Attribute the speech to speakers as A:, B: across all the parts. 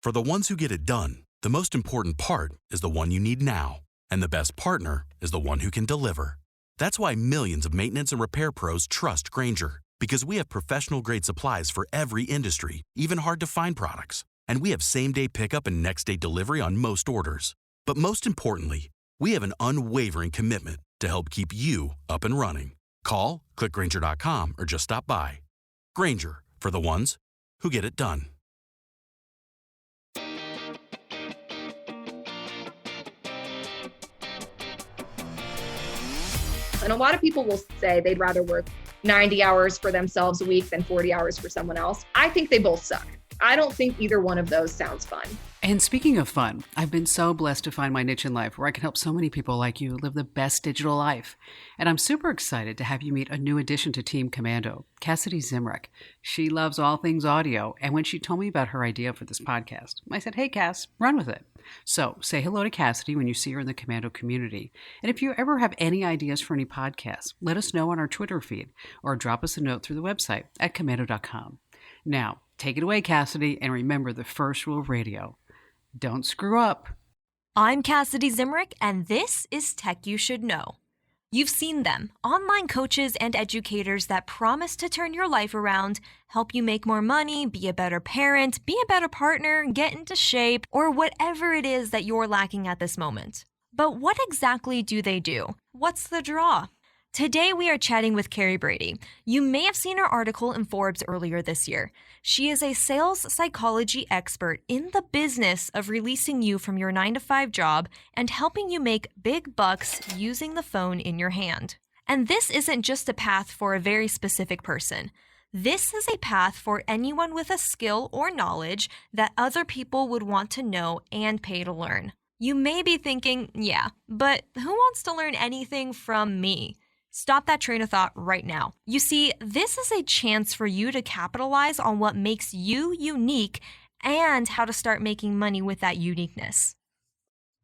A: For the ones who get it done, the most important part is the one you need now. And the best partner is the one who can deliver. That's why millions of maintenance and repair pros trust Grainger, because we have professional-grade supplies for every industry, even hard-to-find products. And we have same-day pickup and next-day delivery on most orders. But most importantly, we have an unwavering commitment to help keep you up and running. Call, click Grainger.com, or just stop by. Grainger, for the ones who get it done.
B: And a lot of people will say they'd rather work 90 hours for themselves a week than 40 hours for someone else. I think they both suck. I don't think either one of those sounds fun.
C: And speaking of fun, I've been so blessed to find my niche in life where I can help so many people like you live the best digital life. And I'm super excited to have you meet a new addition to Team Komando, Cassidy Zimrick. She loves all things audio, and when she told me about her idea for this podcast, I said, hey, Cass, run with it. So say hello to Cassidy when you see her in the Komando community. And if you ever have any ideas for any podcasts, let us know on our Twitter feed or drop us a note through the website at komando.com. Now, take it away, Cassidy, and remember the first rule of radio. Don't screw up.
D: I'm Cassidy Zimrick, and this is Tech You Should Know. You've seen them, online coaches and educators that promise to turn your life around, help you make more money, be a better parent, be a better partner, get into shape, or whatever it is that you're lacking at this moment. But what exactly do they do? What's the draw? Today we are chatting with Carrie Brady. You may have seen her article in Forbes earlier this year. She is a sales psychology expert in the business of releasing you from your 9-to-5 job and helping you make big bucks using the phone in your hand. And this isn't just a path for a very specific person. This is a path for anyone with a skill or knowledge that other people would want to know and pay to learn. You may be thinking, yeah, but who wants to learn anything from me? Stop that train of thought right now. You see, this is a chance for you to capitalize on what makes you unique and how to start making money with that uniqueness.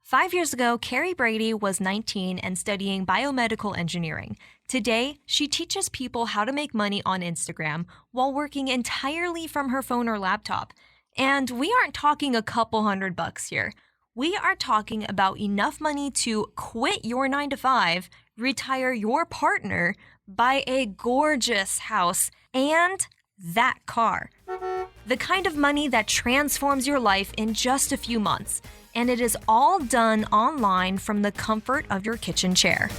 D: 5 years ago, Carrie Brady was 19 and studying biomedical engineering. Today, she teaches people how to make money on Instagram while working entirely from her phone or laptop. And we aren't talking a couple $100 here. We are talking about enough money to quit your 9-to-5, retire your partner, buy a gorgeous house, and that car. The kind of money that transforms your life in just a few months. And it is all done online from the comfort of your kitchen chair.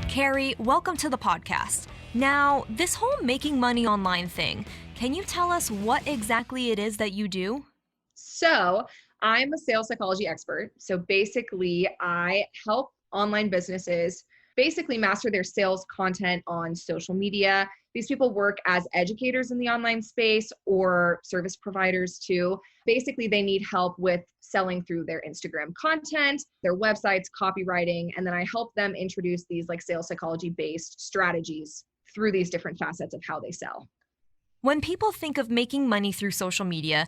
D: Carrie, welcome to the podcast. Now, this whole making money online thing, can you tell us what exactly it is that you do?
B: So I'm a sales psychology expert. So basically, I help online businesses basically master their sales content on social media. These people work as educators in the online space or service providers too. Basically, they need help with selling through their Instagram content, their websites, copywriting, and then I help them introduce these like sales psychology based strategies through these different facets of how they sell.
D: When people think of making money through social media,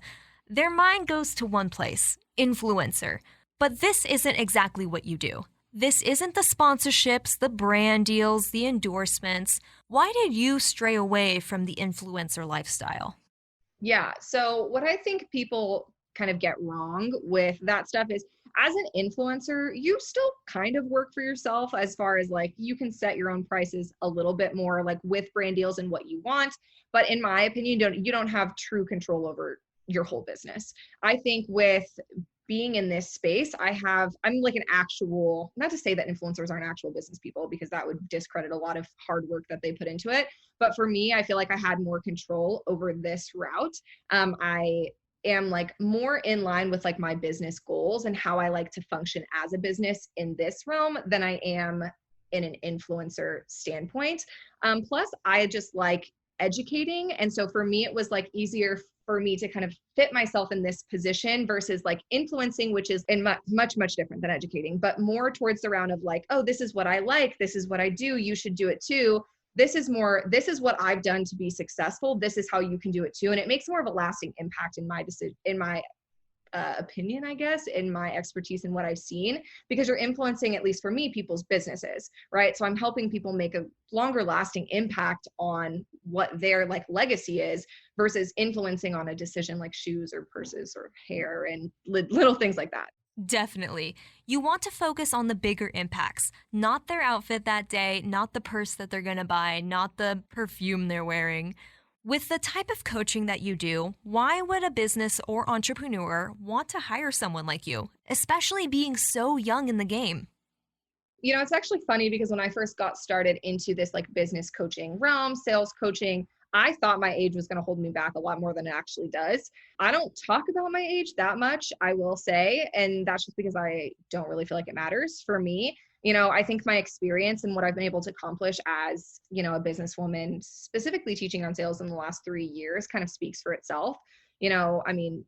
D: their mind goes to one place, influencer. But this isn't exactly what you do. This isn't the sponsorships, the brand deals, the endorsements. Why did you stray away from the influencer lifestyle?
B: Yeah, so what I think people kind of get wrong with that stuff is as an influencer, you still kind of work for yourself as far as like you can set your own prices a little bit more like with brand deals and what you want. But in my opinion, you don't have true control over your whole business. I think with being in this space, I'm like an actual, not to say that influencers aren't actual business people because that would discredit a lot of hard work that they put into it. But for me, I feel like I had more control over this route. I am like more in line with like my business goals and how I like to function as a business in this realm than I am in an influencer standpoint. Plus I just like educating. And so for me, it was like easier for me to kind of fit myself in this position versus like influencing, which is much different than educating, but more towards the round of like, oh, this is what I like. This is what I do. You should do it too. This is what I've done to be successful. This is how you can do it too. And it makes more of a lasting impact in my opinion, I guess, in my expertise and what I've seen, because you're influencing, at least for me, people's businesses, right? So I'm helping people make a longer lasting impact on what their like legacy is versus influencing on a decision like shoes or purses or hair and little things like that.
D: Definitely. You want to focus on the bigger impacts, not their outfit that day, not the purse that they're going to buy, not the perfume they're wearing. With the type of coaching that you do, why would a business or entrepreneur want to hire someone like you, especially being so young in the game?
B: You know, it's actually funny because when I first got started into this like business coaching realm, sales coaching, I thought my age was going to hold me back a lot more than it actually does. I don't talk about my age that much, I will say, and that's just because I don't really feel like it matters for me. You know, I think my experience and what I've been able to accomplish as, you know, a businesswoman, specifically teaching on sales in the last 3 years, kind of speaks for itself. You know, I mean,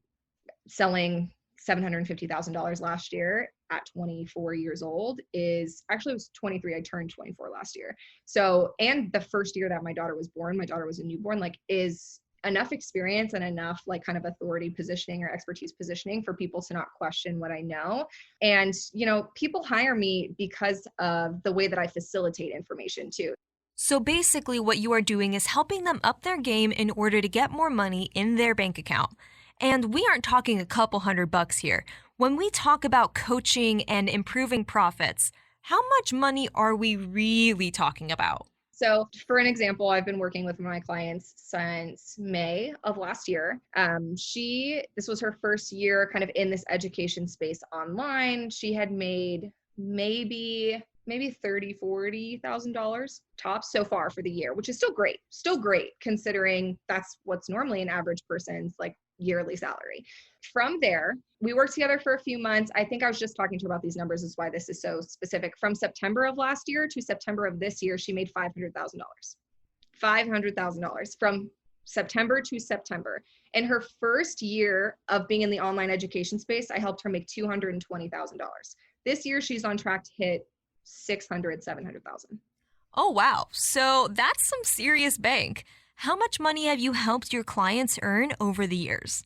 B: selling $750,000 last year at 24 years old is actually, it was 23. I turned 24 last year. So, and the first year that my daughter was born, my daughter was a newborn, like is enough experience and enough like kind of authority positioning or expertise positioning for people to not question what I know. And, you know, people hire me because of the way that I facilitate information too.
D: So basically, what you are doing is helping them up their game in order to get more money in their bank account. And we aren't talking a couple $100 here. When we talk about coaching and improving profits, how much money are we really talking about?
B: So for an example, I've been working with one of my clients since May of last year. This was her first year kind of in this education space online. She had made maybe $30,000, $40,000 tops so far for the year, which is still great considering that's what's normally an average person's like yearly salary. From there, we worked together for a few months. I think I was just talking to her about these numbers is why this is so specific. From September of last year to September of this year, she made $500,000. $500,000 from September to September. In her first year of being in the online education space, I helped her make $220,000. This year, she's on track to hit 700,000.
D: Oh, wow. So that's some serious bank. How much money have you helped your clients earn over the years?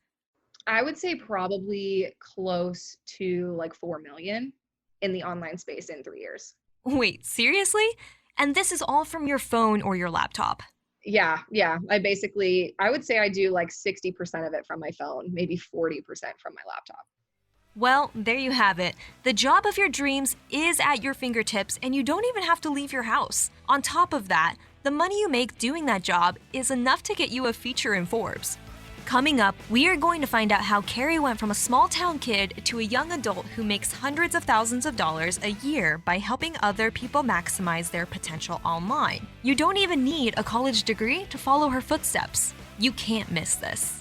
B: I would say probably close to like 4 million in the online space in 3 years.
D: Wait, seriously? And this is all from your phone or your laptop?
B: Yeah. I would say I do like 60% of it from my phone, maybe 40% from my laptop.
D: Well, there you have it. The job of your dreams is at your fingertips, and you don't even have to leave your house. On top of that, the money you make doing that job is enough to get you a feature in Forbes. Coming up, we are going to find out how Carrie went from a small town kid to a young adult who makes hundreds of thousands of dollars a year by helping other people maximize their potential online. You don't even need a college degree to follow her footsteps. You can't miss this.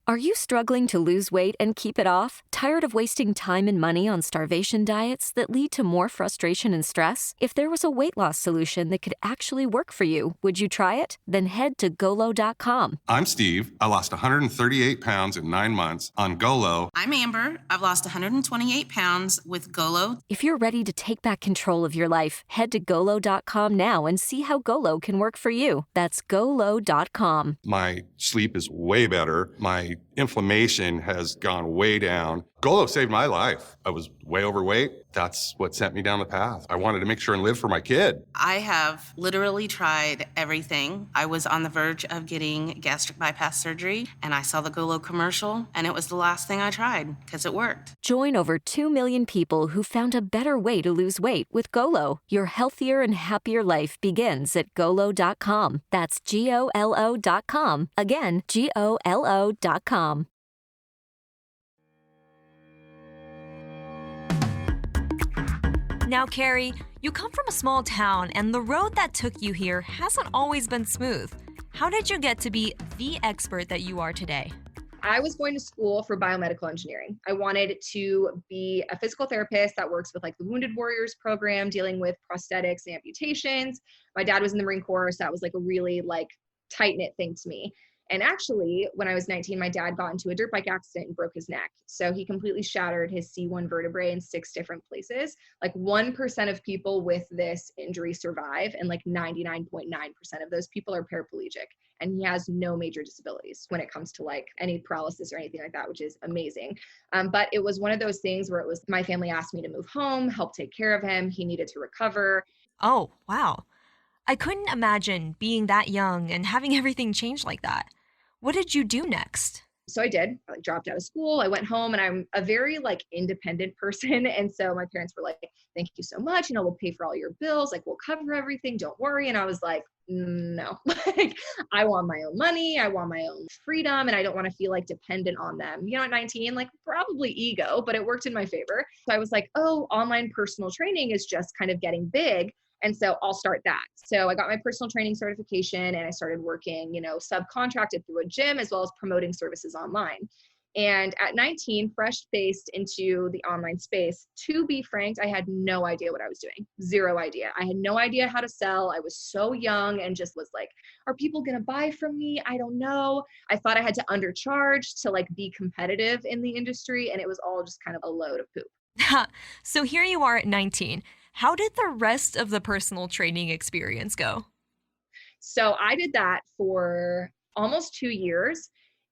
E: Are you struggling to lose weight and keep it off? Tired of wasting time and money on starvation diets that lead to more frustration and stress? If there was a weight loss solution that could actually work for you, would you try it? Then head to Golo.com.
F: I'm Steve. I lost 138 pounds in 9 months on Golo.
G: I'm Amber. I've lost 128 pounds with Golo.
E: If you're ready to take back control of your life, head to Golo.com now and see how Golo can work for you. That's Golo.com.
F: My sleep is way better. My inflammation has gone way down. Golo saved my life. I was way overweight. That's what sent me down the path. I wanted to make sure and live for my kid.
G: I have literally tried everything. I was on the verge of getting gastric bypass surgery, and I saw the Golo commercial, and it was the last thing I tried because it worked.
E: Join over 2 million people who found a better way to lose weight with Golo. Your healthier and happier life begins at Golo.com. That's Golo.com. Again, Golo.com.
D: Now, Carrie, you come from a small town, and the road that took you here hasn't always been smooth. How did you get to be the expert that you are today?
B: I was going to school for biomedical engineering. I wanted to be a physical therapist that works with like the Wounded Warriors program, dealing with prosthetics and amputations. My dad was in the Marine Corps, so that was like a really like tight-knit thing to me. And actually, when I was 19, my dad got into a dirt bike accident and broke his neck. So he completely shattered his C1 vertebrae in 6 different places. Like 1% of people with this injury survive, and like 99.9% of those people are paraplegic. And he has no major disabilities when it comes to like any paralysis or anything like that, which is amazing. But it was one of those things where it was my family asked me to move home, help take care of him. He needed to recover.
D: Oh, wow. I couldn't imagine being that young and having everything change like that. What did you do next?
B: So I did. I like dropped out of school. I went home, and I'm a very like independent person. And so my parents were like, thank you so much. We'll pay for all your bills. Like, we'll cover everything. Don't worry. And I was like, no, like, I want my own money. I want my own freedom. And I don't want to feel like dependent on them. At 19, like probably ego, but it worked in my favor. So I was like, oh, online personal training is just kind of getting big. And so I'll start that. So I got my personal training certification, and I started working, subcontracted through a gym, as well as promoting services online. And at 19, fresh faced into the online space, to be frank, I had no idea what I was doing. Zero idea. I had no idea how to sell. I was so young and just was like, are people going to buy from me? I don't know. I thought I had to undercharge to like be competitive in the industry. And it was all just kind of a load of poop.
D: So here you are at 19. How did the rest of the personal training experience go?
B: So I did that for almost 2 years,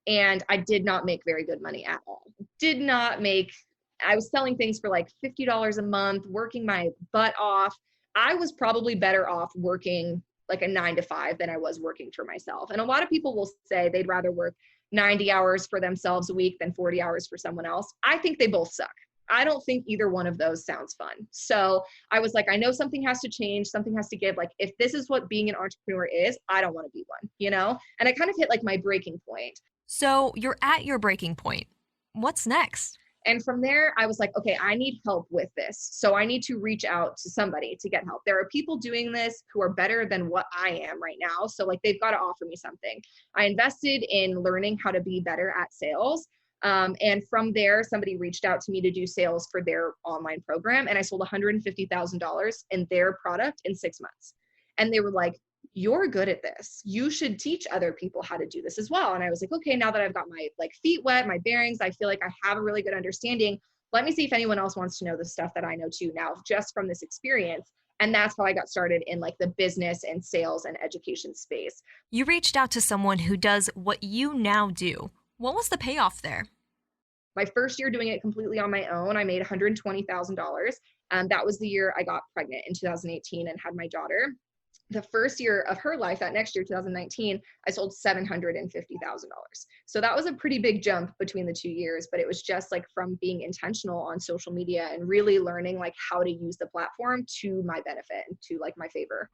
B: and I did not make very good money at all. I was selling things for like $50 a month, working my butt off. I was probably better off working like a 9 to 5 than I was working for myself. And a lot of people will say they'd rather work 90 hours for themselves a week than 40 hours for someone else. I think they both suck. I don't think either one of those sounds fun. So I was like, I know something has to change. Something has to give. Like, if this is what being an entrepreneur is, I don't want to be one, And I kind of hit like my breaking point.
D: So you're at your breaking point. What's next?
B: And from there, I was like, okay, I need help with this. So I need to reach out to somebody to get help. There are people doing this who are better than what I am right now. So like, they've got to offer me something. I invested in learning how to be better at sales. And from there, somebody reached out to me to do sales for their online program. And I sold $150,000 in their product in 6 months. And they were like, you're good at this. You should teach other people how to do this as well. And I was like, okay, now that I've got my like feet wet, my bearings, I feel like I have a really good understanding. Let me see if anyone else wants to know the stuff that I know too now, just from this experience. And that's how I got started in like the business and sales and education space.
D: You reached out to someone who does what you now do. What was the payoff there?
B: My first year doing it completely on my own, I made $120,000. That was the year I got pregnant in 2018 and had my daughter. The first year of her life, that next year, 2019, I sold $750,000. So that was a pretty big jump between the 2 years, but it was just like from being intentional on social media and really learning like how to use the platform to my benefit and to like my favor.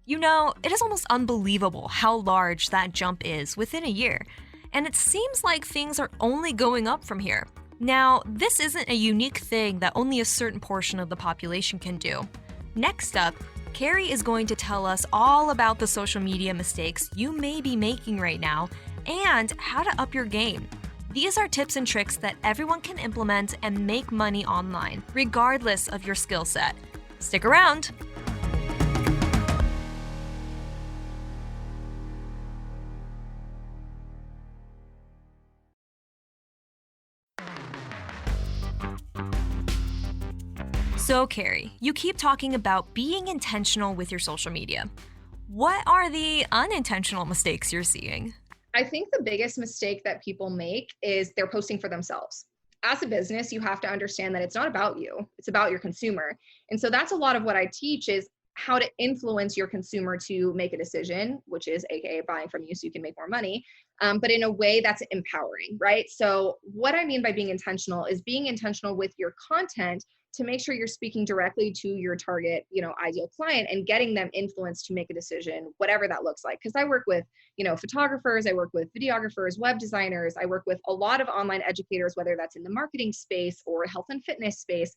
D: It is almost unbelievable how large that jump is within a year. And it seems like things are only going up from here. Now, this isn't a unique thing that only a certain portion of the population can do. Next up, Carrie is going to tell us all about the social media mistakes you may be making right now and how to up your game. These are tips and tricks that everyone can implement and make money online, regardless of your skill set. Stick around. So, Carrie, you keep talking about being intentional with your social media. What are the unintentional mistakes you're seeing?
B: I think the biggest mistake that people make is they're posting for themselves. As a business, you have to understand that it's not about you, it's about your consumer. And so that's a lot of what I teach is how to influence your consumer to make a decision, which is AKA buying from you so you can make more money, but in a way that's empowering, right? So what I mean by being intentional is being intentional with your content to make sure you're speaking directly to your target, ideal client and getting them influenced to make a decision, whatever that looks like. Because I work with, photographers, I work with videographers, web designers, I work with a lot of online educators, whether that's in the marketing space or health and fitness space,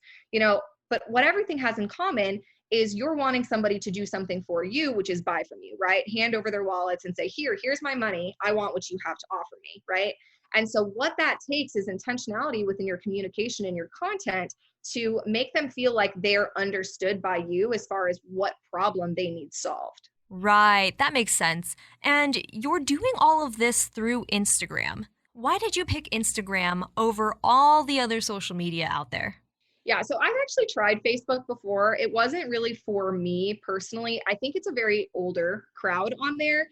B: but what everything has in common is you're wanting somebody to do something for you, which is buy from you, right? Hand over their wallets and say, here's my money. I want what you have to offer me, right? And so what that takes is intentionality within your communication and your content to make them feel like they're understood by you as far as what problem they need solved.
D: Right, that makes sense. And you're doing all of this through Instagram. Why did you pick Instagram over all the other social media out there?
B: Yeah, so I've actually tried Facebook before. It wasn't really for me personally. I think it's a very older crowd on there.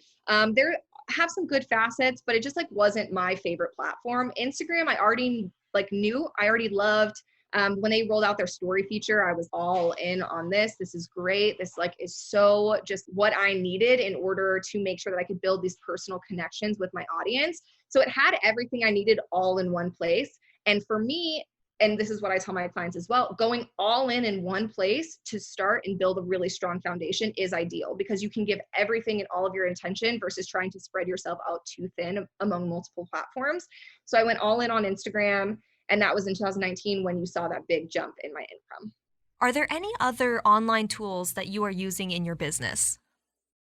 B: There have some good facets, but it just like wasn't my favorite platform. Instagram, I already like knew, I already loved. When they rolled out their story feature, I was all in on this. This is great. This like is so just what I needed in order to make sure that I could build these personal connections with my audience. So it had everything I needed all in one place. And for me, and this is what I tell my clients as well, going all in one place to start and build a really strong foundation is ideal because you can give everything and all of your intention versus trying to spread yourself out too thin among multiple platforms. So I went all in on Instagram, and that was in 2019 when you saw that big jump in my income.
D: Are there any other online tools that you are using in your business?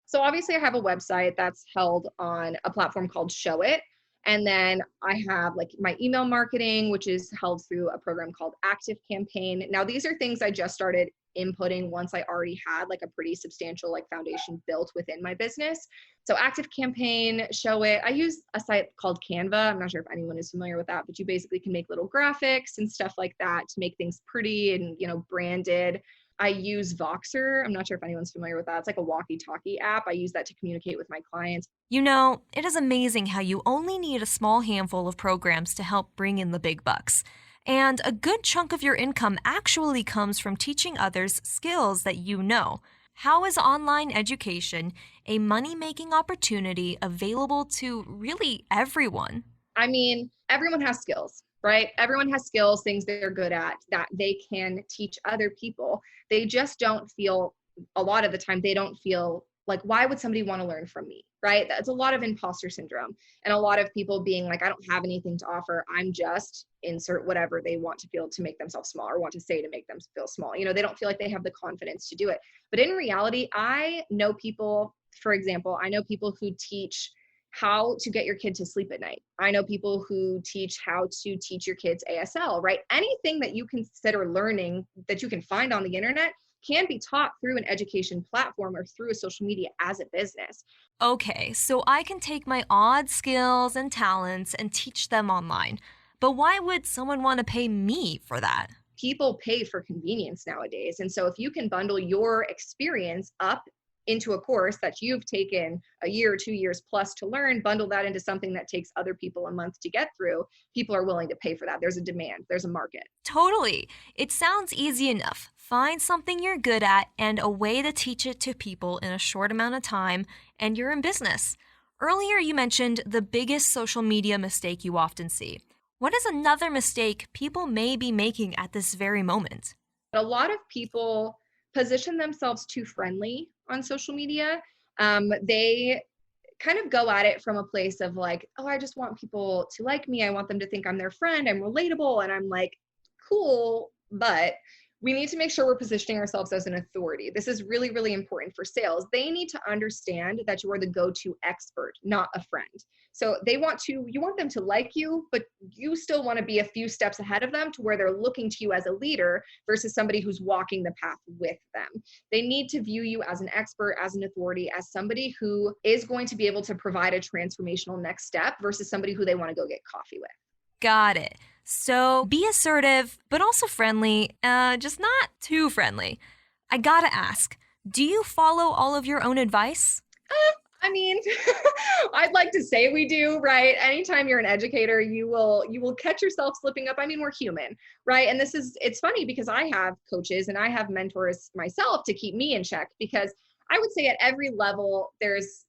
B: So obviously I have a website that's held on a platform called Show It. And then I have like my email marketing, which is held through a program called Active Campaign. Now, these are things I just started inputting once I already had like a pretty substantial like foundation built within my business. So Active Campaign, Show It. I use a site called Canva. I'm not sure if anyone is familiar with that, but you basically can make little graphics and stuff like that to make things pretty and, branded. I use Voxer. I'm not sure if anyone's familiar with that. It's like a walkie-talkie app. I use that to communicate with my clients.
D: It is amazing how you only need a small handful of programs to help bring in the big bucks. And a good chunk of your income actually comes from teaching others skills that you know. How is online education a money-making opportunity available to really everyone?
B: I mean, everyone has skills, right? Everyone has skills, things they're good at that they can teach other people. They just don't feel, a lot of the time, they don't feel like, why would somebody want to learn from me, right? That's a lot of imposter syndrome and a lot of people being like, I don't have anything to offer. I'm just insert whatever they want to feel to make themselves small or want to say to make them feel small. They don't feel like they have the confidence to do it. But in reality, I know people, for example, I know people who teach how to get your kid to sleep at night. I know people who teach how to teach your kids ASL, right? Anything that you consider learning that you can find on the internet can be taught through an education platform or through a social media as a business.
D: Okay, so I can take my odd skills and talents and teach them online. But why would someone want to pay me for that?
B: People pay for convenience nowadays. And so if you can bundle your experience up into a course that you've taken a year or 2 years plus to learn, bundle that into something that takes other people a month to get through, people are willing to pay for that. There's a demand, there's a market.
D: Totally. It sounds easy enough. Find something you're good at and a way to teach it to people in a short amount of time, and you're in business. Earlier, you mentioned the biggest social media mistake you often see. What is another mistake people may be making at this very moment?
B: A lot of people position themselves too friendly on social media. They kind of go at it from a place of like, oh, I just want people to like me. I want them to think I'm their friend. I'm relatable. And I'm like, cool, but we need to make sure we're positioning ourselves as an authority. This is really, really important for sales. They need to understand that you are the go-to expert, not a friend. So you want them to like you, but you still want to be a few steps ahead of them to where they're looking to you as a leader versus somebody who's walking the path with them. They need to view you as an expert, as an authority, as somebody who is going to be able to provide a transformational next step versus somebody who they want to go get coffee with.
D: Got it. So be assertive, but also friendly, just not too friendly. I gotta ask, do you follow all of your own advice?
B: I mean, I'd like to say we do, right? Anytime you're an educator, you will catch yourself slipping up. I mean, we're human, right? And it's funny because I have coaches and I have mentors myself to keep me in check, because I would say at every level, there's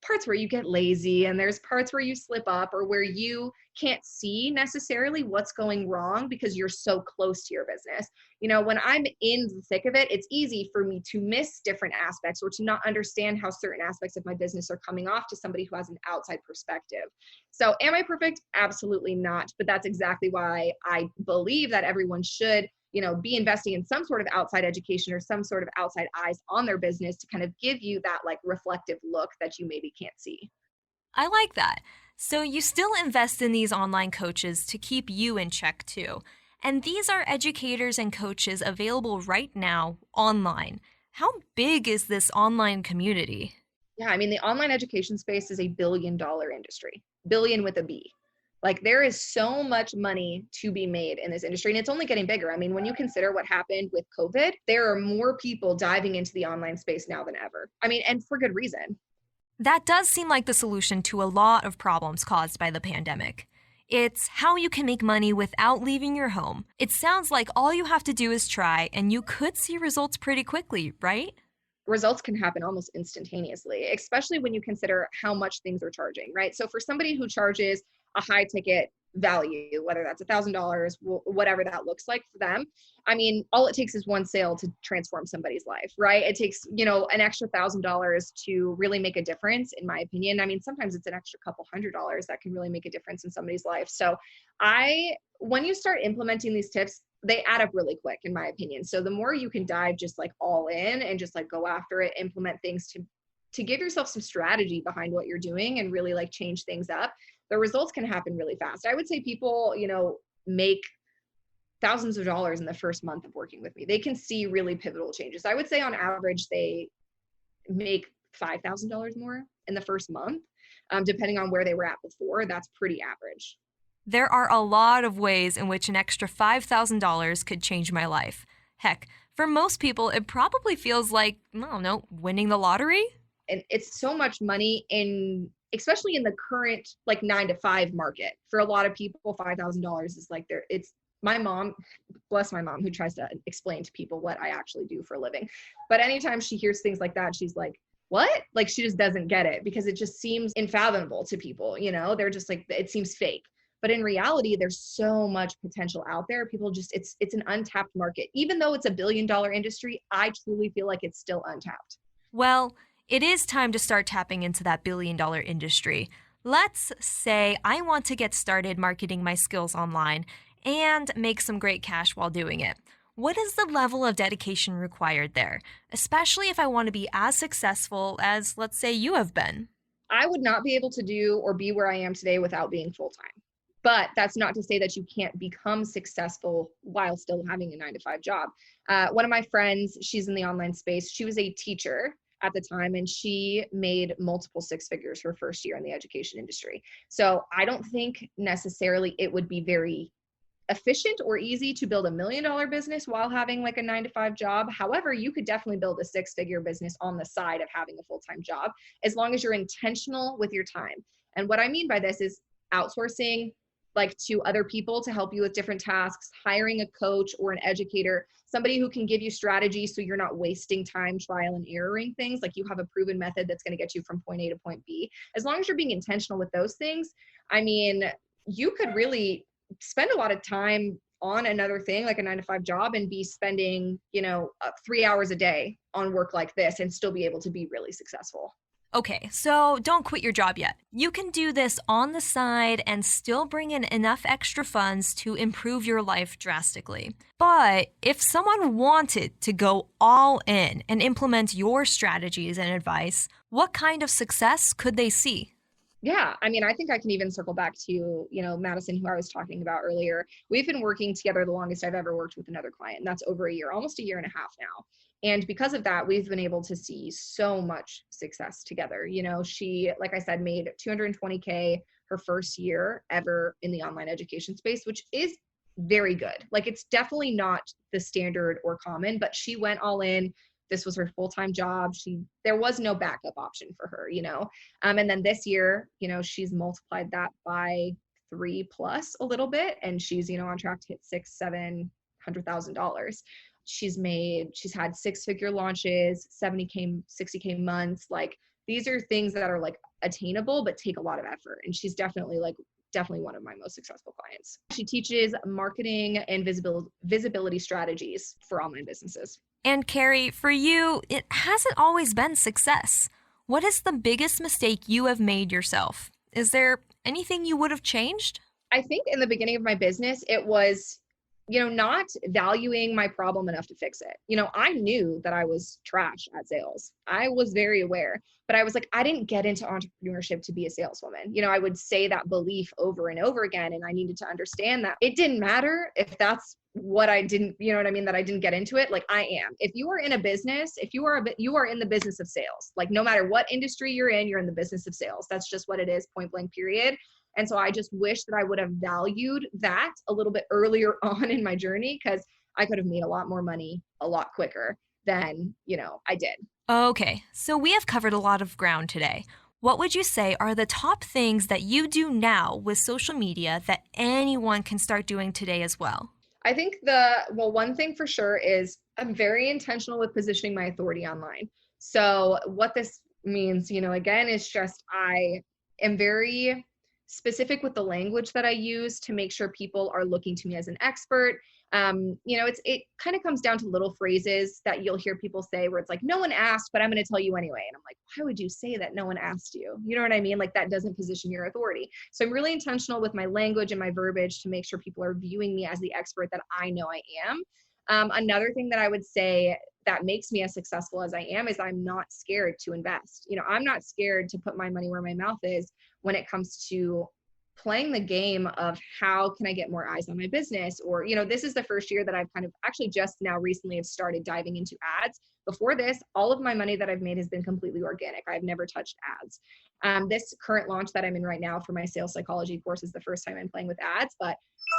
B: parts where you get lazy and there's parts where you slip up or where you can't see necessarily what's going wrong because you're so close to your business. When I'm in the thick of it, it's easy for me to miss different aspects or to not understand how certain aspects of my business are coming off to somebody who has an outside perspective. So am I perfect? Absolutely not. But that's exactly why I believe that everyone should be investing in some sort of outside education or some sort of outside eyes on their business to kind of give you that like reflective look that you maybe can't see.
D: I like that. So you still invest in these online coaches to keep you in check too. And these are educators and coaches available right now online. How big is this online community?
B: Yeah, I mean, the online education space is $1 billion industry, billion with a B. Like there is so much money to be made in this industry, and it's only getting bigger. I mean, when you consider what happened with COVID, there are more people diving into the online space now than ever. I mean, and for good reason.
D: That does seem like the solution to a lot of problems caused by the pandemic. It's how you can make money without leaving your home. It sounds like all you have to do is try, and you could see results pretty quickly, right?
B: Results can happen almost instantaneously, especially when you consider how much things are charging, right? So for somebody who charges a high ticket value, whether that's $1,000, whatever that looks like for them, I mean, all it takes is one sale to transform somebody's life, right? It takes, an extra $1,000 to really make a difference, in my opinion. I mean, sometimes it's an extra couple $100s that can really make a difference in somebody's life. So when you start implementing these tips, they add up really quick, in my opinion. So the more you can dive just like all in and just like go after it, implement things to give yourself some strategy behind what you're doing and really like change things up, the results can happen really fast. I would say people, make thousands of dollars in the first month of working with me. They can see really pivotal changes. I would say on average, they make $5,000 more in the first month, depending on where they were at before. That's pretty average.
D: There are a lot of ways in which an extra $5,000 could change my life. Heck, for most people, it probably feels like, I don't know, winning the lottery?
B: And it's so much money especially in the current like 9-to-5 market. For a lot of people, $5,000 is like it's my mom, bless my mom, who tries to explain to people what I actually do for a living. But anytime she hears things like that, she's like, what? Like she just doesn't get it because it just seems unfathomable to people, they're just like, it seems fake. But in reality, there's so much potential out there. People just, it's an untapped market. Even though it's $1 billion industry, I truly feel like it's still untapped.
D: Well, it is time to start tapping into that $1 billion industry. Let's say I want to get started marketing my skills online and make some great cash while doing it. What is the level of dedication required there, especially if I want to be as successful as, let's say, you have been?
B: I would not be able to do or be where I am today without being full-time. But that's not to say that you can't become successful while still having a 9-to-5 job. One of my friends, she's in the online space. She was a teacher at the time, and she made multiple six figures her first year in the education industry. So I don't think necessarily it would be very efficient or easy to build $1 million business while having like a 9-to-5 job. However, you could definitely build a 6-figure business on the side of having a full-time job, as long as you're intentional with your time. And what I mean by this is outsourcing like to other people to help you with different tasks, hiring a coach or an educator, somebody who can give you strategy so you're not wasting time trial and erroring things. Like you have a proven method that's going to get you from point A to point B. As long as you're being intentional with those things, I mean, you could really spend a lot of time on another thing like a 9-to-5 job and be spending, 3 hours a day on work like this and still be able to be really successful.
D: Okay, so don't quit your job yet. You can do this on the side and still bring in enough extra funds to improve your life drastically. But if someone wanted to go all in and implement your strategies and advice, what kind of success could they see?
B: Yeah, I mean, I think I can even circle back to, Madison, who I was talking about earlier. We've been working together the longest I've ever worked with another client, and that's over a year, almost a year and a half now. And because of that, we've been able to see so much success together. She, like I said, made $220K her first year ever in the online education space, which is very good. Like it's definitely not the standard or common, but she went all in. This was her full-time job. There was no backup option for her, and then this year, she's multiplied that by 3+ a little bit. And she's, on track to hit $600,000-$700,000. She's had 6-figure launches, 70K, 60K months. Like these are things that are like attainable, but take a lot of effort. And she's definitely one of my most successful clients. She teaches marketing and visibility strategies for online businesses.
D: And Carrie, for you, it hasn't always been success. What is the biggest mistake you have made yourself? Is there anything you would have changed?
B: I think in the beginning of my business, it was, not valuing my problem enough to fix it. I knew that I was trash at sales. I was very aware, but I was like, I didn't get into entrepreneurship to be a saleswoman. I would say that belief over and over again. And I needed to understand that it didn't matter if that's what I didn't, you know what I mean, that I didn't get into it. Like I am. If you are in a business, if you are you are in the business of sales. Like no matter what industry you're in the business of sales. That's just what it is, point blank, period. And so I just wish that I would have valued that a little bit earlier on in my journey, because I could have made a lot more money a lot quicker than, I did.
D: Okay, so we have covered a lot of ground today. What would you say are the top things that you do now with social media that anyone can start doing today as well?
B: I think one thing for sure is I'm very intentional with positioning my authority online. So what this means, again, is just I am very specific with the language that I use to make sure people are looking to me as an expert. It kind of comes down to little phrases that you'll hear people say where it's like, no one asked, but I'm going to tell you anyway. And I'm like, why would you say that no one asked you? You know what I mean? Like that doesn't position your authority. So I'm really intentional with my language and my verbiage to make sure people are viewing me as the expert that I know I am. Another thing that I would say that makes me as successful as I am is I'm not scared to invest. I'm not scared to put my money where my mouth is when it comes to playing the game of how can I get more eyes on my business? Or, this is the first year that I've kind of actually just now recently have started diving into ads. Before this, all of my money that I've made has been completely organic. I've never touched ads. This current launch that I'm in right now for my sales psychology course is the first time I'm playing with ads, but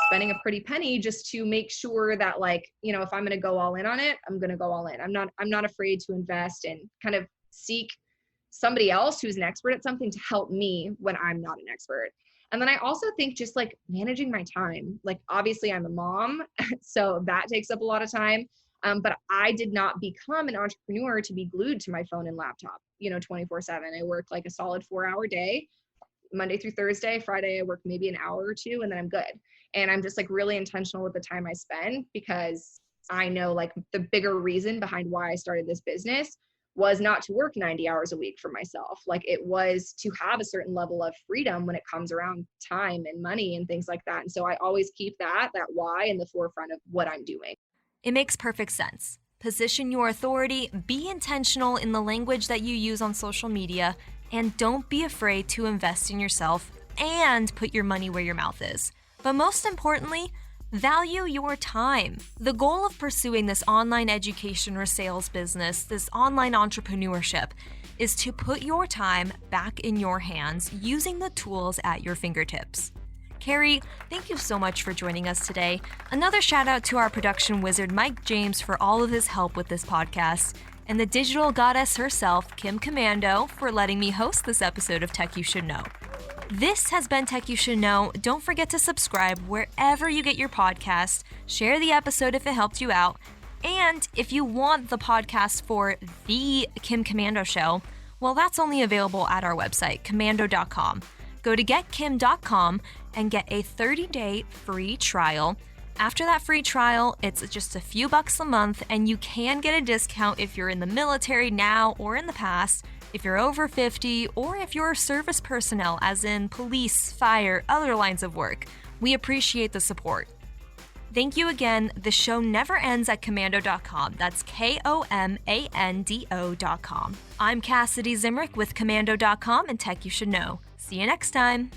B: spending a pretty penny just to make sure that if I'm going to go all in on it, I'm going to go all in. I'm not afraid to invest and kind of seek somebody else who's an expert at something to help me when I'm not an expert. And then I also think just managing my time, obviously I'm a mom, so that takes up a lot of time. But I did not become an entrepreneur to be glued to my phone and laptop, 24/7. I work a solid 4-hour day, Monday through Thursday. Friday, I work maybe an hour or two and then I'm good. And I'm just really intentional with the time I spend, because I know the bigger reason behind why I started this business was not to work 90 hours a week for myself. It was to have a certain level of freedom when it comes around time and money and things like that. And so I always keep that why in the forefront of what I'm doing.
D: It makes perfect sense. Position your authority, be intentional in the language that you use on social media, and don't be afraid to invest in yourself and put your money where your mouth is. But most importantly, value your time. The goal of pursuing this online education or sales business, this online entrepreneurship, is to put your time back in your hands using the tools at your fingertips. Carrie, thank you so much for joining us today. Another shout out to our production wizard, Mike James, for all of his help with this podcast, and the digital goddess herself, Kim Komando, for letting me host this episode of Tech You Should Know. This has been Tech You Should Know. Don't forget to subscribe wherever you get your podcasts. Share the episode if it helped you out. And if you want the podcast for The Kim Komando Show, well, that's only available at our website, komando.com. Go to getkim.com and get a 30-day free trial. After that free trial, it's just a few bucks a month, and you can get a discount if you're in the military now or in the past, if you're over 50, or if you're service personnel, as in police, fire, other lines of work. We appreciate the support. Thank you again. The show never ends at komando.com. That's KOMANDO.com. I'm Cassidy Zimrick with komando.com and Tech You Should Know. See you next time.